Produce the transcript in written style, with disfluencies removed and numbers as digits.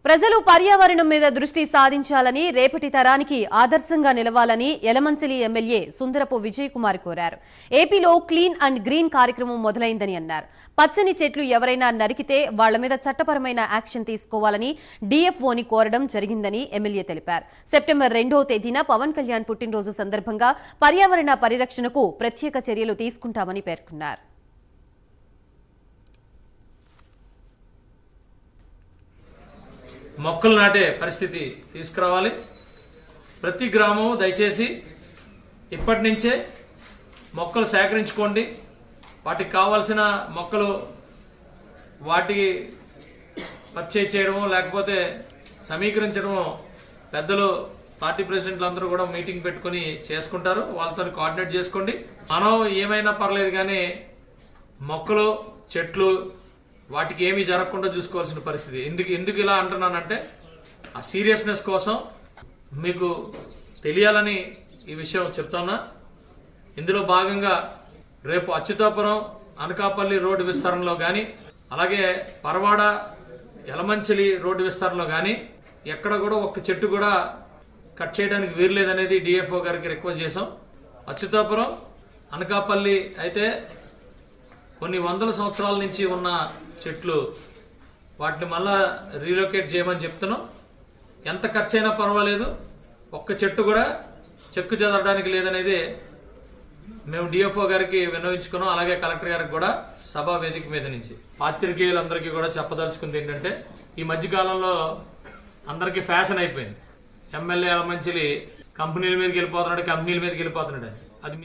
ప్రజలు పర్యావరణం మీద దృష్టి సాధించాలని రేపటి తరానికి ఆదర్శంగా నిలవాలని యలమంచిలి ఎమ్మెల్యే సుందరపు విజయ్ కుమార్ కోరారు. ఏపీలో క్లీన్ అండ్ గ్రీన్ కార్యక్రమం మొదలైందని అన్నారు. పచ్చని చెట్లు ఎవరైనా నరికితే వాళ్ల మీద చట్టపరమైన యాక్షన్ తీసుకోవాలని డీఎఫ్ఓని కోరడం జరిగిందని ఎమ్మెల్యే తెలిపారు. సెప్టెంబర్ 2వ తేదీన పవన్ కళ్యాణ్ పుట్టినరోజు సందర్భంగా పర్యావరణ పరిరక్షణకు ప్రత్యేక చర్యలు తీసుకుంటామని పేర్కొన్నారు. మొక్కలు నాటే పరిస్థితి తీసుకురావాలి. ప్రతి గ్రామం దయచేసి ఇప్పటి నుంచే మొక్కలు సేకరించుకోండి. వాటికి కావాల్సిన మొక్కలు వాటికి పర్చేజ్ చేయడమో లేకపోతే సమీకరించడమో పెద్దలు పార్టీ ప్రెసిడెంట్లు అందరూ కూడా మీటింగ్ పెట్టుకుని చేసుకుంటారు. వాళ్ళతో కోఆర్డినేట్ చేసుకోండి. మనం ఏమైనా పర్లేదు కానీ మొక్కలు చెట్లు వాటికి ఏమీ జరగకుండా చూసుకోవాల్సిన పరిస్థితి. ఎందుకు ఇలా అంటున్నానంటే ఆ సీరియస్నెస్ కోసం మీకు తెలియాలని ఈ విషయం చెప్తున్నా. ఇందులో భాగంగా రేపు అచ్యుతాపురం అనకాపల్లి రోడ్డు విస్తరణలో కానీ అలాగే పరవాడ యలమంచిలి రోడ్డు విస్తరణలో కానీ ఎక్కడ కూడా ఒక్క చెట్టు కూడా కట్ చేయడానికి వీల్లేదనేది డిఎఫ్ఓ గారికి రిక్వెస్ట్ చేశాం. అచ్యుతాపురం అనకాపల్లి అయితే కొన్ని వందల సంవత్సరాల నుంచి ఉన్న చెట్లు వాటిని మళ్ళా రీలొకేట్ చేయమని చెప్తున్నాం. ఎంత ఖర్చు అయినా పర్వాలేదు, ఒక్క చెట్టు కూడా చెక్కు చెదరడానికి లేదనేది మేము డిఎఫ్ఓ గారికి విన్నవించుకున్నాం. అలాగే కలెక్టర్ గారికి కూడా సభా వేదిక మీద నుంచి పాత్రికేయులందరికీ కూడా చెప్పదలుచుకుంది ఏంటంటే ఈ మధ్యకాలంలో అందరికీ ఫ్యాషన్ అయిపోయింది. ఎమ్మెల్యే యలమంచిలి కంపెనీల మీదకి వెళ్ళిపోతున్నాడు, కంపెనీల మీదకి వెళ్ళిపోతున్నాడు అని. అది